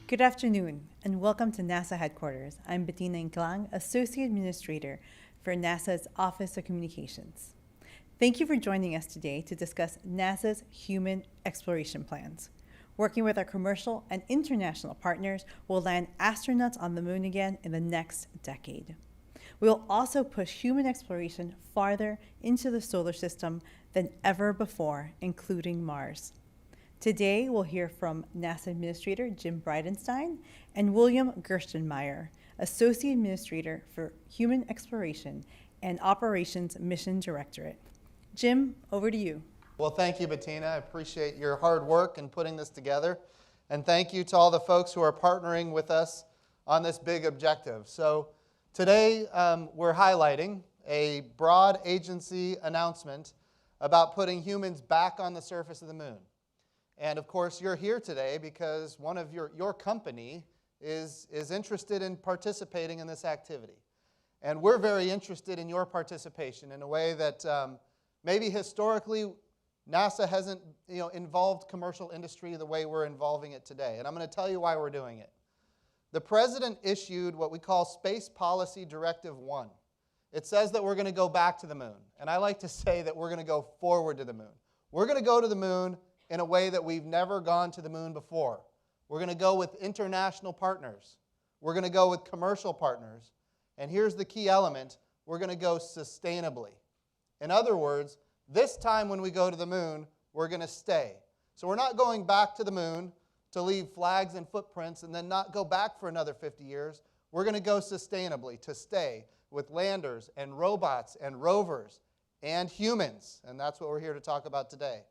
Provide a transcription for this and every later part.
Good afternoon, and welcome to NASA headquarters. I'm Bettina Inclang, Associate Administrator for NASA's Office of Communications. Thank you for joining us today to discuss NASA's human exploration plans. Working with our commercial and international partners, we'll land astronauts on the moon again in the next decade. We will also push human exploration farther into the solar system than ever before, including Mars. Today, we'll hear from NASA Administrator Jim Bridenstine and William Gerstenmaier, Associate Administrator for Human Exploration and Operations Mission Directorate. Jim, over to you. Well, thank you, Bettina. I appreciate your hard work in putting this together. And thank you to all the folks who are partnering with us on this big objective. So today, we're highlighting a broad agency announcement about putting humans back on the surface of the moon. And of course, you're here today because one of your company is interested in participating in this activity. And we're very interested in your participation in a way that maybe historically NASA hasn't involved commercial industry the way we're involving it today. And I'm going to tell you why we're doing it. The President issued what we call Space Policy Directive 1. It says that we're going to go back to the moon. And I like to say that we're going to go forward to the moon. We're going to go to the moon in a way that we've never gone to the moon before. We're going to go with international partners. We're going to go with commercial partners. And here's the key element. We're going to go sustainably. In other words, this time when we go to the moon, we're going to stay. So we're not going back to the moon to leave flags and footprints and then not go back for another 50 years. We're going to go sustainably to stay with landers and robots and rovers and humans. And that's what we're here to talk about today.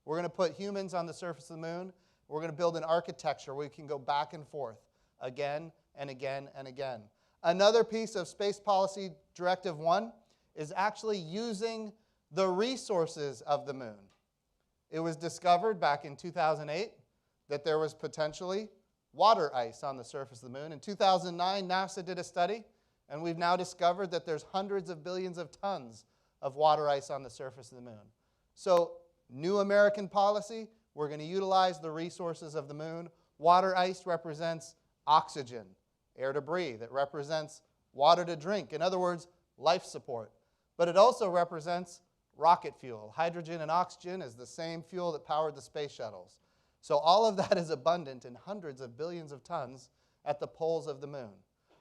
We're going to put humans on the surface of the moon. We're going to build an architecture where we can go back and forth again and again and again. Another piece of Space Policy Directive 1 is actually using the resources of the moon. It was discovered back in 2008 that there was potentially water ice on the surface of the moon. In 2009, NASA did a study, and we've now discovered that there's hundreds of billions of tons of water ice on the surface of the moon. So, new American policy, we're going to utilize the resources of the moon. Water ice represents oxygen, air to breathe. It represents water to drink. In other words, life support. But it also represents rocket fuel. Hydrogen and oxygen is the same fuel that powered the space shuttles. So all of that is abundant in hundreds of billions of tons at the poles of the moon.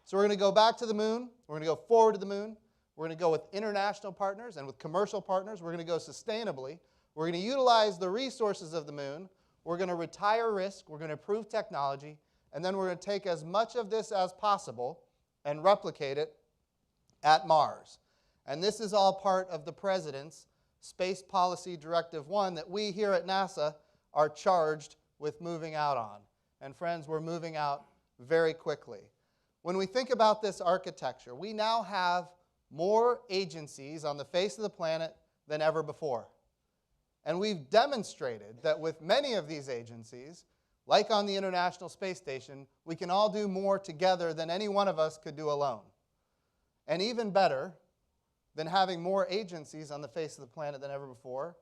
So we're going to go back to the moon. We're going to go forward to the moon. We're going to go with international partners and with commercial partners. We're going to go sustainably. We're going to utilize the resources of the moon. We're going to retire risk. We're going to improve technology. And then we're going to take as much of this as possible and replicate it at Mars. And this is all part of the President's Space Policy Directive 1 that we here at NASA are charged with moving out on. And friends, we're moving out very quickly. When we think about this architecture, we now have more agencies on the face of the planet than ever before. And we've demonstrated that with many of these agencies, like on the International Space Station, we can all do more together than any one of us could do alone. And even better than having more agencies on the face of the planet than ever before,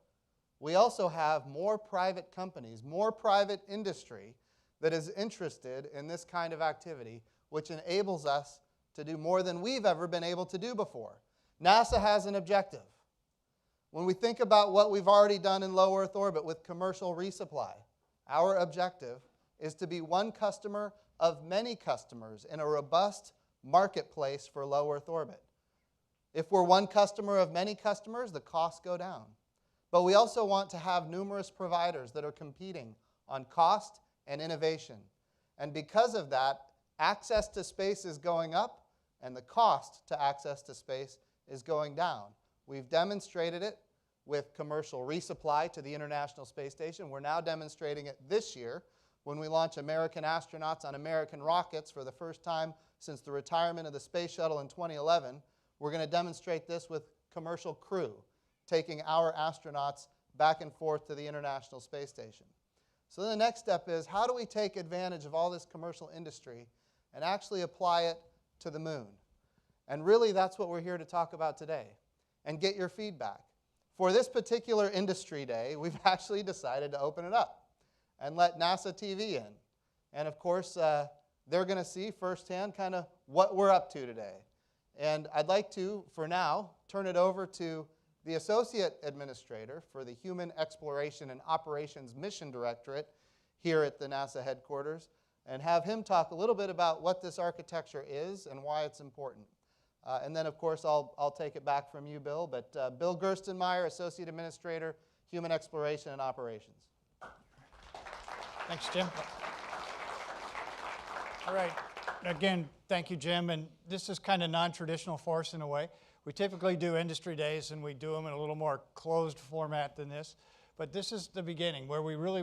we also have more private companies, more private industry that is interested in this kind of activity, which enables us to do more than we've ever been able to do before. NASA has an objective. When we think about what we've already done in low Earth orbit with commercial resupply, our objective is to be one customer of many customers in a robust marketplace for low Earth orbit. If we're one customer of many customers, the costs go down. But we also want to have numerous providers that are competing on cost and innovation. And because of that, access to space is going up, and the cost to access to space is going down. We've demonstrated it with commercial resupply to the International Space Station. We're now demonstrating it this year when we launch American astronauts on American rockets for the first time since the retirement of the space shuttle in 2011. We're going to demonstrate this with commercial crew, taking our astronauts back and forth to the International Space Station. So then the next step is, how do we take advantage of all this commercial industry and actually apply it to the moon? And really, that's what we're here to talk about today and get your feedback. For this particular industry day, we've actually decided to open it up and let NASA TV in. And of course, they're going to see firsthand kind of what we're up to today. And I'd like to, for now, turn it over to the Associate Administrator for the Human Exploration and Operations Mission Directorate here at the NASA headquarters, and have him talk a little bit about what this architecture is and why it's important. And then, of course, I'll take it back from you, Bill. But Bill Gerstenmaier, Associate Administrator, Human Exploration and Operations. Thanks, Jim. All right. Again, thank you, Jim. And this is kind of non-traditional for us in a way. We typically do industry days, and we do them in a little more closed format than this. But this is the beginning where we really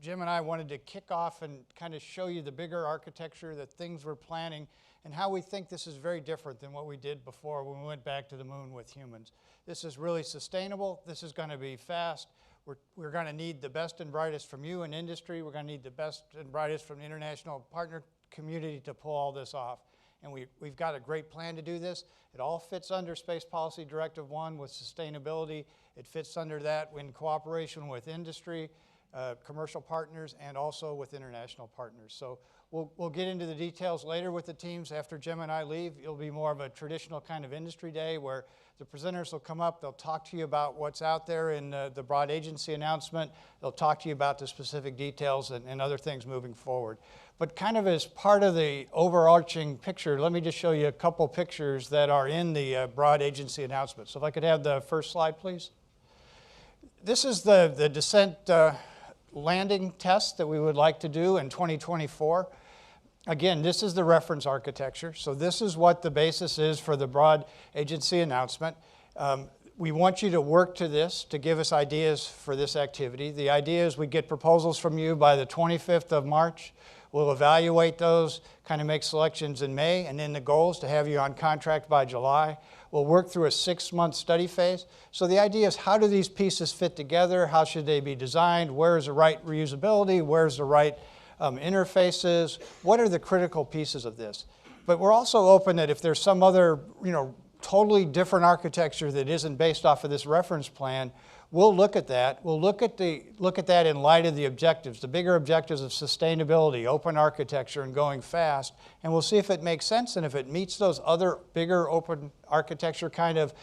Jim and I wanted to kick off and kind of show you the bigger architecture, the things we're planning, and how we think this is very different than what we did before when we went back to the moon with humans. This is really sustainable. This is going to be fast. We're going to need the best and brightest from you in industry. We're going to need the best and brightest from the international partner community to pull all this off. And we've got a great plan to do this. It all fits under Space Policy Directive 1 with sustainability. It fits under that in cooperation with industry, commercial partners, and also with international partners. So we'll get into the details later with the teams after Jim and I leave. It'll be more of a traditional kind of industry day where the presenters will come up. They'll talk to you about what's out there in the broad agency announcement. They'll talk to you about the specific details and other things moving forward. But kind of as part of the overarching picture, let me just show you a couple pictures that are in the broad agency announcement. So if I could have the first slide, please. This is the descent landing test that we would like to do in 2024. Again, this is the reference architecture. So this is what the basis is for the broad agency announcement. We want you to work to this to give us ideas for this activity. The idea is we get proposals from you by the 25th of March. We'll evaluate those, kind of make selections in May, and then the goal is to have you on contract by July. We'll work through a 6-month study phase. So the idea is, how do these pieces fit together? How should they be designed? Where is the right reusability? Where's the right interfaces? What are the critical pieces of this? But we're also open that if there's some other, totally different architecture that isn't based off of this reference plan, we'll look at that. We'll look at that in light of the objectives, the bigger objectives of sustainability, open architecture, and going fast, and we'll see if it makes sense, and if it meets those other bigger open architecture kind of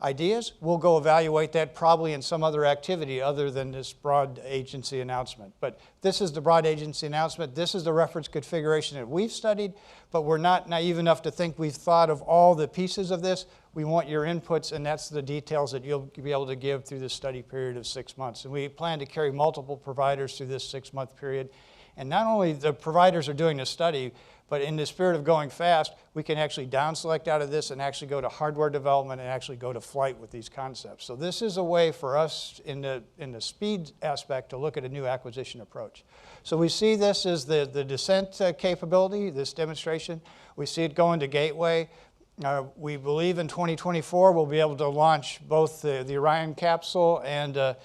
ideas, we'll go evaluate that probably in some other activity other than this broad agency announcement. But this is the broad agency announcement. This is the reference configuration that we've studied, but we're not naive enough to think we've thought of all the pieces of this. We want your inputs, and that's the details that you'll be able to give through this study period of 6 months. And we plan to carry multiple providers through this 6-month period. And not only the providers are doing the study, but in the spirit of going fast, we can actually down select out of this and actually go to hardware development and actually go to flight with these concepts. So this is a way for us in the speed aspect to look at a new acquisition approach. So we see this as the descent capability, this demonstration. We see it going to Gateway. We believe in 2024 we'll be able to launch both the Orion capsule and a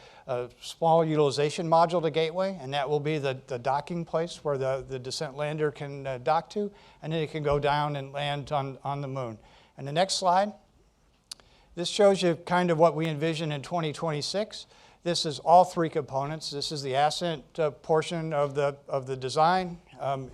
small utilization module to Gateway, and that will be the docking place where the descent lander can dock to, and then it can go down and land on the moon. And the next slide, this shows you kind of what we envision in 2026. This is all 3 components. This is the ascent portion of the design.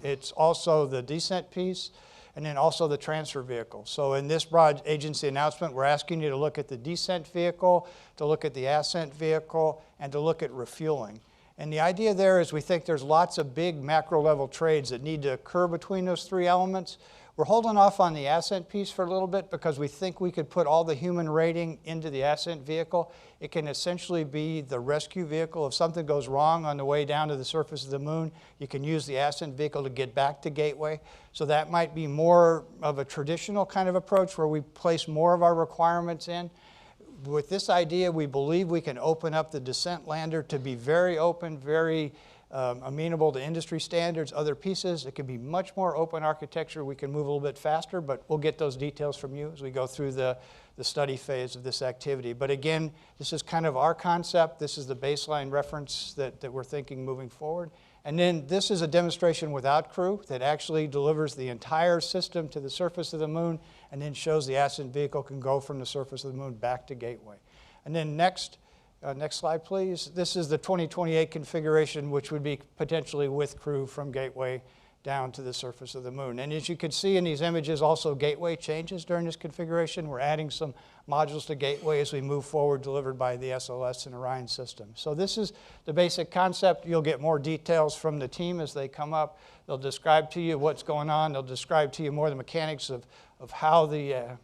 It's also the descent piece, and then also the transfer vehicle. So in this broad agency announcement, we're asking you to look at the descent vehicle, to look at the ascent vehicle, and to look at refueling. And the idea there is we think there's lots of big macro level trades that need to occur between those 3 elements. We're holding off on the ascent piece for a little bit because we think we could put all the human rating into the ascent vehicle. It can essentially be the rescue vehicle. If something goes wrong on the way down to the surface of the moon, you can use the ascent vehicle to get back to Gateway. So that might be more of a traditional kind of approach where we place more of our requirements in. With this idea, we believe we can open up the descent lander to be very open, very amenable to industry standards, other pieces. It can be much more open architecture. We can move a little bit faster, but we'll get those details from you as we go through the study phase of this activity. But again, this is kind of our concept. This is the baseline reference that we're thinking moving forward. And then this is a demonstration without crew that actually delivers the entire system to the surface of the moon and then shows the ascent vehicle can go from the surface of the moon back to Gateway. And then next, Next slide, please. This is the 2028 configuration, which would be potentially with crew from Gateway down to the surface of the moon. And as you can see in these images, also Gateway changes during this configuration. We're adding some modules to Gateway as we move forward, delivered by the SLS and Orion system. So this is the basic concept. You'll get more details from the team as they come up. They'll describe to you what's going on. They'll describe to you more the mechanics of how the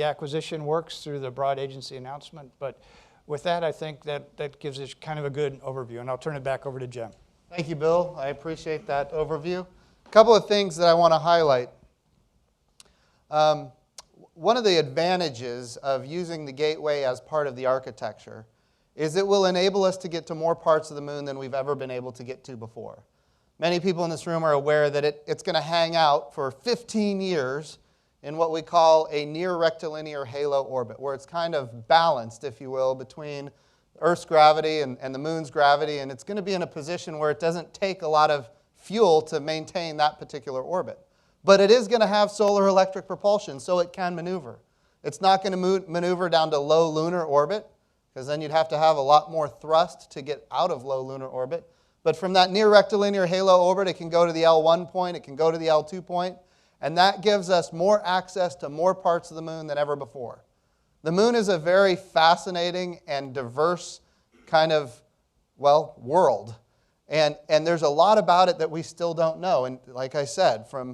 acquisition works through the broad agency announcement. But with that, I think that gives us kind of a good overview. And I'll turn it back over to Jim. Thank you, Bill. I appreciate that overview. A couple of things that I want to highlight. One of the advantages of using the Gateway as part of the architecture is it will enable us to get to more parts of the moon than we've ever been able to get to before. Many people in this room are aware that it's going to hang out for 15 years in what we call a near rectilinear halo orbit, where it's kind of balanced, if you will, between Earth's gravity and the moon's gravity, and it's going to be in a position where it doesn't take a lot of fuel to maintain that particular orbit. But it is going to have solar electric propulsion, so it can maneuver. It's not going to maneuver down to low lunar orbit, because then you'd have to have a lot more thrust to get out of low lunar orbit. But from that near rectilinear halo orbit, it can go to the L1 point, it can go to the L2 point, and that gives us more access to more parts of the moon than ever before. The moon is a very fascinating and diverse kind of, well, world. And there's a lot about it that we still don't know. And like I said, from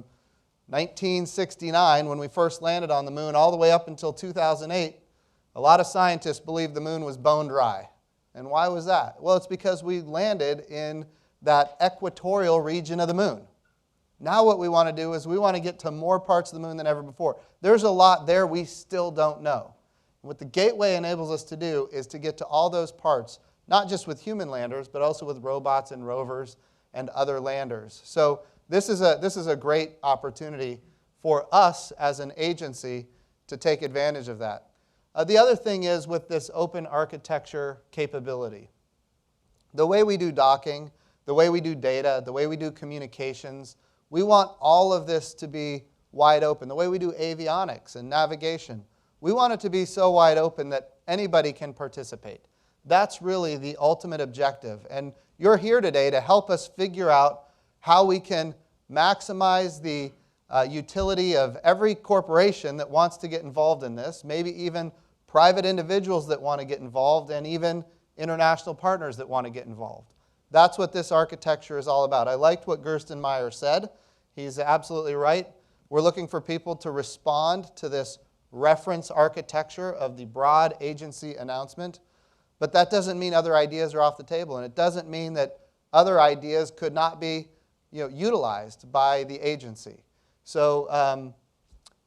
1969, when we first landed on the moon, all the way up until 2008, a lot of scientists believed the moon was bone dry. And why was that? Well, it's because we landed in that equatorial region of the moon. Now what we want to do is we want to get to more parts of the moon than ever before. There's a lot there we still don't know. What the Gateway enables us to do is to get to all those parts, not just with human landers, but also with robots and rovers and other landers. So this is a great opportunity for us as an agency to take advantage of that. The other thing is with this open architecture capability. The way we do docking, the way we do data, the way we do communications, we want all of this to be wide open. The way we do avionics and navigation, we want it to be so wide open that anybody can participate. That's really the ultimate objective. And you're here today to help us figure out how we can maximize the utility of every corporation that wants to get involved in this, maybe even private individuals that want to get involved, and even international partners that want to get involved. That's what this architecture is all about. I liked what Gerstenmaier said. He's absolutely right. We're looking for people to respond to this reference architecture of the broad agency announcement. But that doesn't mean other ideas are off the table, and it doesn't mean that other ideas could not be utilized by the agency. So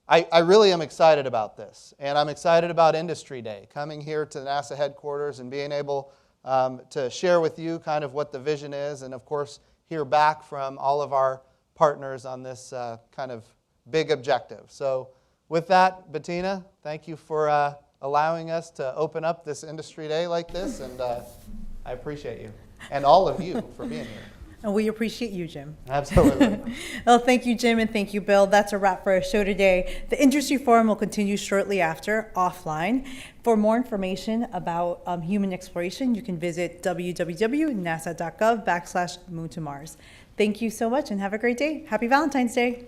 I really am excited about this, and I'm excited about Industry Day, coming here to NASA headquarters and being able to share with you kind of what the vision is, and of course hear back from all of our partners on this kind of big objective. So with that, Bettina, thank you for allowing us to open up this Industry Day like this, and I appreciate you, and all of you for being here. And we appreciate you, Jim. Absolutely. Well, thank you, Jim, and thank you, Bill. That's a wrap for our show today. The Industry Forum will continue shortly after, offline. For more information about human exploration, you can visit www.nasa.gov/moon to Mars. Thank you so much, and have a great day. Happy Valentine's Day.